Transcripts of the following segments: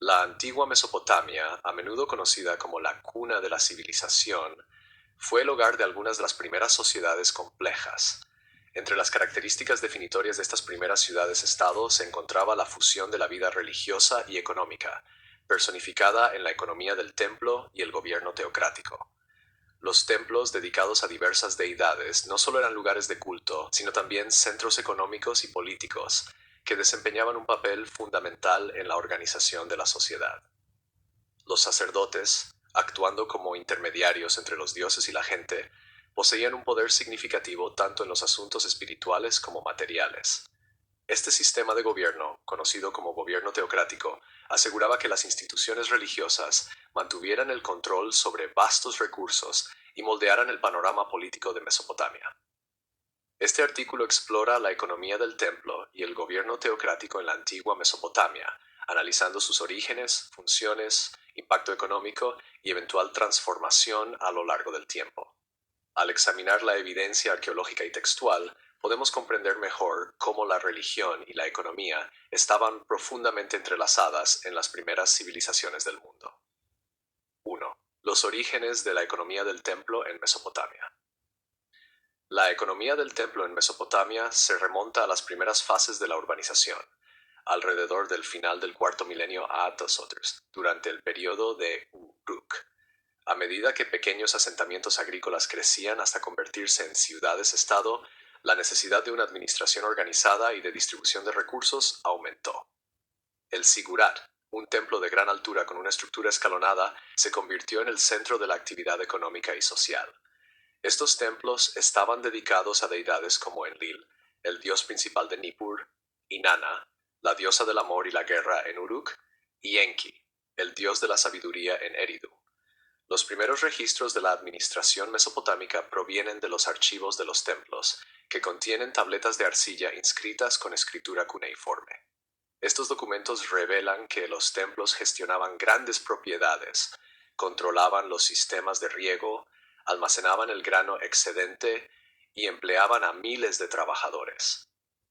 La antigua Mesopotamia, a menudo conocida como la cuna de la civilización, fue el hogar de algunas de las primeras sociedades complejas. Entre las características definitorias de estas primeras ciudades-estado se encontraba la fusión de la vida religiosa y económica, personificada en la economía del templo y el gobierno teocrático. Los templos dedicados a diversas deidades no solo eran lugares de culto, sino también centros económicos y políticos, que desempeñaban un papel fundamental en la organización de la sociedad. Los sacerdotes, actuando como intermediarios entre los dioses y la gente, poseían un poder significativo tanto en los asuntos espirituales como materiales. Este sistema de gobierno, conocido como gobierno teocrático, aseguraba que las instituciones religiosas mantuvieran el control sobre vastos recursos y moldearan el panorama político de Mesopotamia. Este artículo explora la economía del templo y el gobierno teocrático en la antigua Mesopotamia, analizando sus orígenes, funciones, impacto económico y eventual transformación a lo largo del tiempo. Al examinar la evidencia arqueológica y textual, podemos comprender mejor cómo la religión y la economía estaban profundamente entrelazadas en las primeras civilizaciones del mundo. 1. Los orígenes de la economía del templo en Mesopotamia. La economía del templo en Mesopotamia se remonta a las primeras fases de la urbanización, alrededor del final del cuarto milenio a.C., durante el periodo de Uruk. A medida que pequeños asentamientos agrícolas crecían hasta convertirse en ciudades-estado, la necesidad de una administración organizada y de distribución de recursos aumentó. El Sigurat, un templo de gran altura con una estructura escalonada, se convirtió en el centro de la actividad económica y social. Estos templos estaban dedicados a deidades como Enlil, el dios principal de Nippur, Inanna, la diosa del amor y la guerra en Uruk, y Enki, el dios de la sabiduría en Eridu. Los primeros registros de la administración mesopotámica provienen de los archivos de los templos, que contienen tabletas de arcilla inscritas con escritura cuneiforme. Estos documentos revelan que los templos gestionaban grandes propiedades, controlaban los sistemas de riego, almacenaban el grano excedente y empleaban a miles de trabajadores.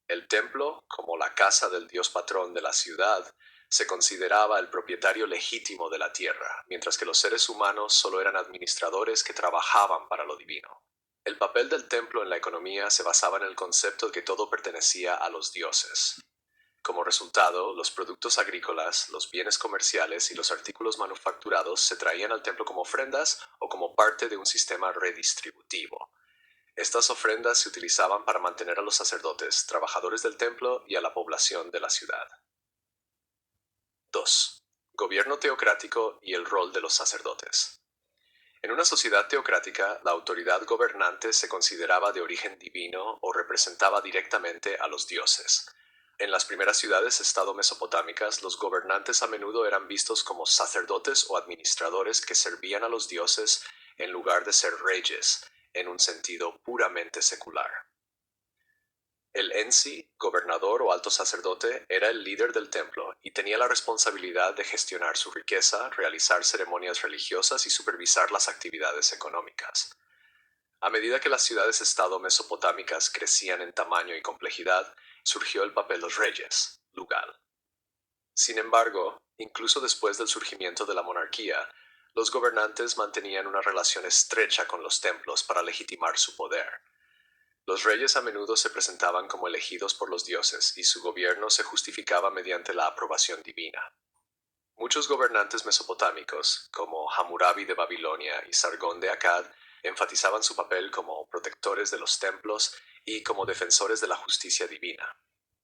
El templo, como la casa del dios patrón de la ciudad, se consideraba el propietario legítimo de la tierra, mientras que los seres humanos solo eran administradores que trabajaban para lo divino. El papel del templo en la economía se basaba en el concepto de que todo pertenecía a los dioses. Como resultado, los productos agrícolas, los bienes comerciales y los artículos manufacturados se traían al templo como ofrendas o como parte de un sistema redistributivo. Estas ofrendas se utilizaban para mantener a los sacerdotes, trabajadores del templo y a la población de la ciudad. 2. Gobierno teocrático y el rol de los sacerdotes. En una sociedad teocrática, la autoridad gobernante se consideraba de origen divino o representaba directamente a los dioses. En las primeras ciudades-estado mesopotámicas, los gobernantes a menudo eran vistos como sacerdotes o administradores que servían a los dioses en lugar de ser reyes, en un sentido puramente secular. El ensi, gobernador o alto sacerdote, era el líder del templo y tenía la responsabilidad de gestionar su riqueza, realizar ceremonias religiosas y supervisar las actividades económicas. A medida que las ciudades-estado mesopotámicas crecían en tamaño y complejidad, surgió el papel de los reyes, lugal. Sin embargo, incluso después del surgimiento de la monarquía, los gobernantes mantenían una relación estrecha con los templos para legitimar su poder. Los reyes a menudo se presentaban como elegidos por los dioses y su gobierno se justificaba mediante la aprobación divina. Muchos gobernantes mesopotámicos, como Hammurabi de Babilonia y Sargón de Akkad, enfatizaban su papel como protectores de los templos y como defensores de la justicia divina.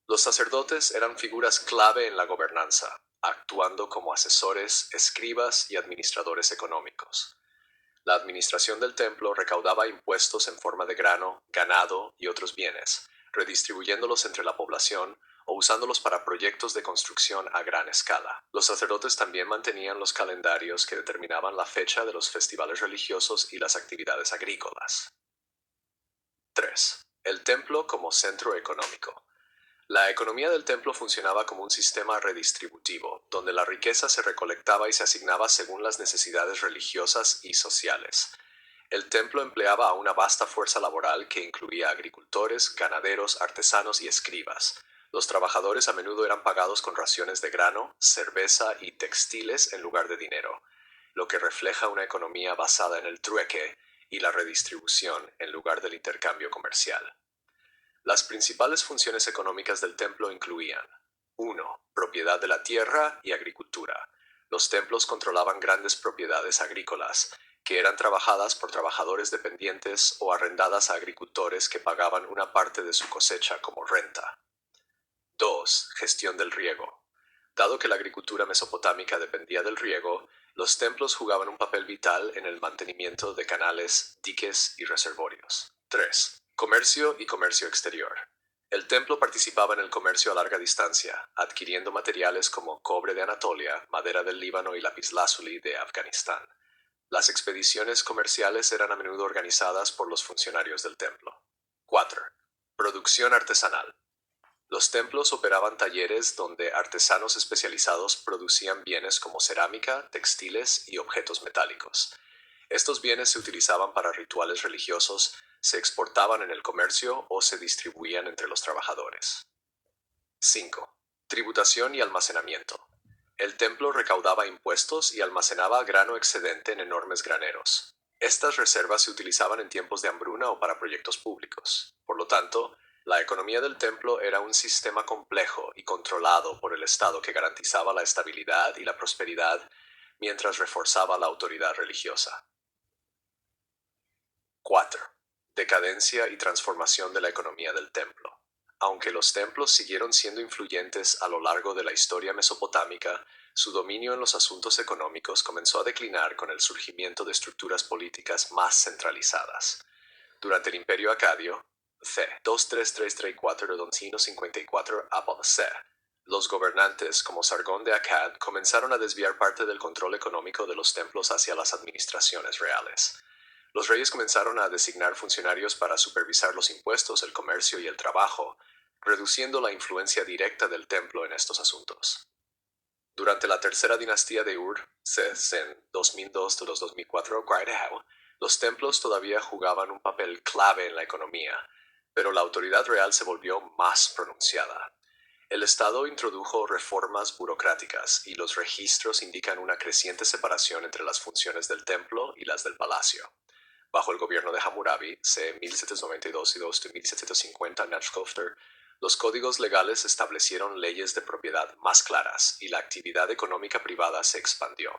Los sacerdotes eran figuras clave en la gobernanza, actuando como asesores, escribas y administradores económicos. La administración del templo recaudaba impuestos en forma de grano, ganado y otros bienes, redistribuyéndolos entre la población o usándolos para proyectos de construcción a gran escala. Los sacerdotes también mantenían los calendarios que determinaban la fecha de los festivales religiosos y las actividades agrícolas. 3. El templo como centro económico. La economía del templo funcionaba como un sistema redistributivo, donde la riqueza se recolectaba y se asignaba según las necesidades religiosas y sociales. El templo empleaba a una vasta fuerza laboral que incluía agricultores, ganaderos, artesanos y escribas. Los trabajadores a menudo eran pagados con raciones de grano, cerveza y textiles en lugar de dinero, lo que refleja una economía basada en el trueque y la redistribución en lugar del intercambio comercial. Las principales funciones económicas del templo incluían: 1. Propiedad de la tierra y agricultura. Los templos controlaban grandes propiedades agrícolas, que eran trabajadas por trabajadores dependientes o arrendadas a agricultores que pagaban una parte de su cosecha como renta. 2. Gestión del riego. Dado que la agricultura mesopotámica dependía del riego, los templos jugaban un papel vital en el mantenimiento de canales, diques y reservorios. 3. Comercio y comercio exterior. El templo participaba en el comercio a larga distancia, adquiriendo materiales como cobre de Anatolia, madera del Líbano y lapislázuli de Afganistán. Las expediciones comerciales eran a menudo organizadas por los funcionarios del templo. 4. Producción artesanal. Los templos operaban talleres donde artesanos especializados producían bienes como cerámica, textiles y objetos metálicos. Estos bienes se utilizaban para rituales religiosos, se exportaban en el comercio o se distribuían entre los trabajadores. 5. Tributación y almacenamiento. El templo recaudaba impuestos y almacenaba grano excedente en enormes graneros. Estas reservas se utilizaban en tiempos de hambruna o para proyectos públicos. Por lo tanto, la economía del templo era un sistema complejo y controlado por el Estado que garantizaba la estabilidad y la prosperidad mientras reforzaba la autoridad religiosa. 4. Decadencia y transformación de la economía del templo. Aunque los templos siguieron siendo influyentes a lo largo de la historia mesopotámica, su dominio en los asuntos económicos comenzó a declinar con el surgimiento de estructuras políticas más centralizadas. Durante el Imperio Acadio, c. 23334-54 c. Los gobernantes, como Sargón de Akkad, comenzaron a desviar parte del control económico de los templos hacia las administraciones reales. Los reyes comenzaron a designar funcionarios para supervisar los impuestos, el comercio y el trabajo, reduciendo la influencia directa del templo en estos asuntos. Durante la tercera dinastía de Ur, en 2002-2004, los templos todavía jugaban un papel clave en la economía, pero la autoridad real se volvió más pronunciada. El Estado introdujo reformas burocráticas y los registros indican una creciente separación entre las funciones del templo y las del palacio. Bajo el gobierno de Hammurabi, c. 1792 y 1750 Nashkofter, los códigos legales establecieron leyes de propiedad más claras y la actividad económica privada se expandió.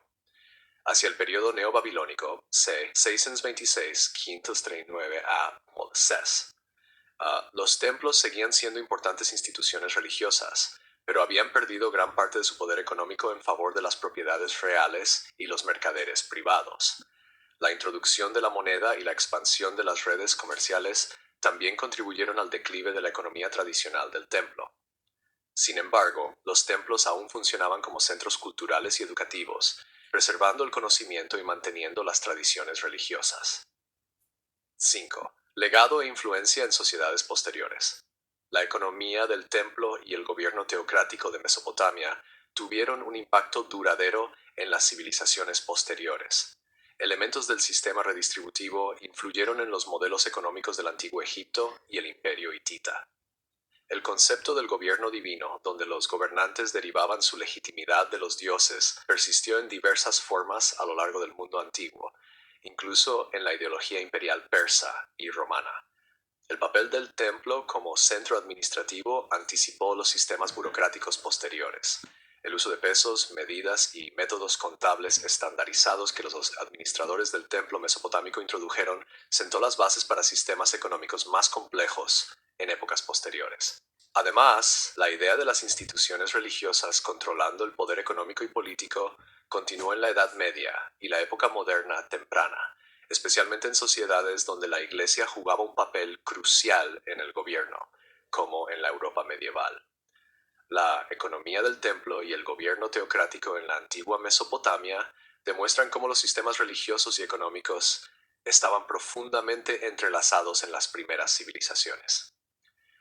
Hacia el periodo neobabilónico, c. 626, 539 a Molses, los templos seguían siendo importantes instituciones religiosas, pero habían perdido gran parte de su poder económico en favor de las propiedades reales y los mercaderes privados. La introducción de la moneda y la expansión de las redes comerciales también contribuyeron al declive de la economía tradicional del templo. Sin embargo, los templos aún funcionaban como centros culturales y educativos, preservando el conocimiento y manteniendo las tradiciones religiosas. 5. Legado e influencia en sociedades posteriores. La economía del templo y el gobierno teocrático de Mesopotamia tuvieron un impacto duradero en las civilizaciones posteriores. Elementos del sistema redistributivo influyeron en los modelos económicos del Antiguo Egipto y el Imperio hitita. El concepto del gobierno divino, donde los gobernantes derivaban su legitimidad de los dioses, persistió en diversas formas a lo largo del mundo antiguo, incluso en la ideología imperial persa y romana. El papel del templo como centro administrativo anticipó los sistemas burocráticos posteriores. El uso de pesos, medidas y métodos contables estandarizados que los administradores del templo mesopotámico introdujeron sentó las bases para sistemas económicos más complejos en épocas posteriores. Además, la idea de las instituciones religiosas controlando el poder económico y político continuó en la Edad Media y la época moderna temprana, especialmente en sociedades donde la Iglesia jugaba un papel crucial en el gobierno, como en la Europa medieval. La economía del templo y el gobierno teocrático en la antigua Mesopotamia demuestran cómo los sistemas religiosos y económicos estaban profundamente entrelazados en las primeras civilizaciones.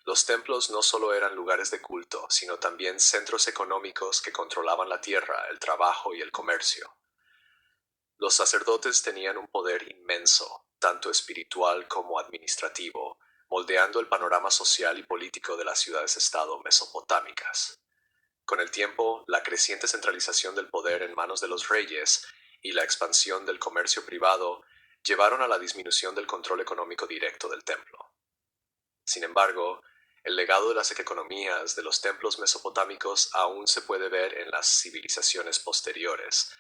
Los templos no solo eran lugares de culto, sino también centros económicos que controlaban la tierra, el trabajo y el comercio. Los sacerdotes tenían un poder inmenso, tanto espiritual como administrativo, moldeando el panorama social y político de las ciudades-estado mesopotámicas. Con el tiempo, la creciente centralización del poder en manos de los reyes y la expansión del comercio privado llevaron a la disminución del control económico directo del templo. Sin embargo, el legado de las economías de los templos mesopotámicos aún se puede ver en las civilizaciones posteriores,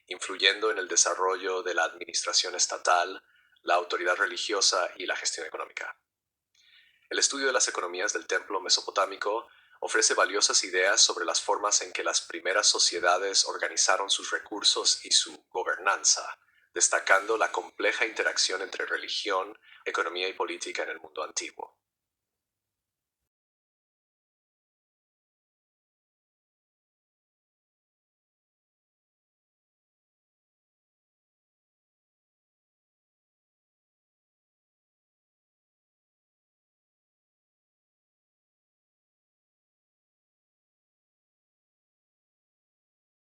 influyendo en el desarrollo de la administración estatal, la autoridad religiosa y la gestión económica. El estudio de las economías del templo mesopotámico ofrece valiosas ideas sobre las formas en que las primeras sociedades organizaron sus recursos y su gobernanza, destacando la compleja interacción entre religión, economía y política en el mundo antiguo.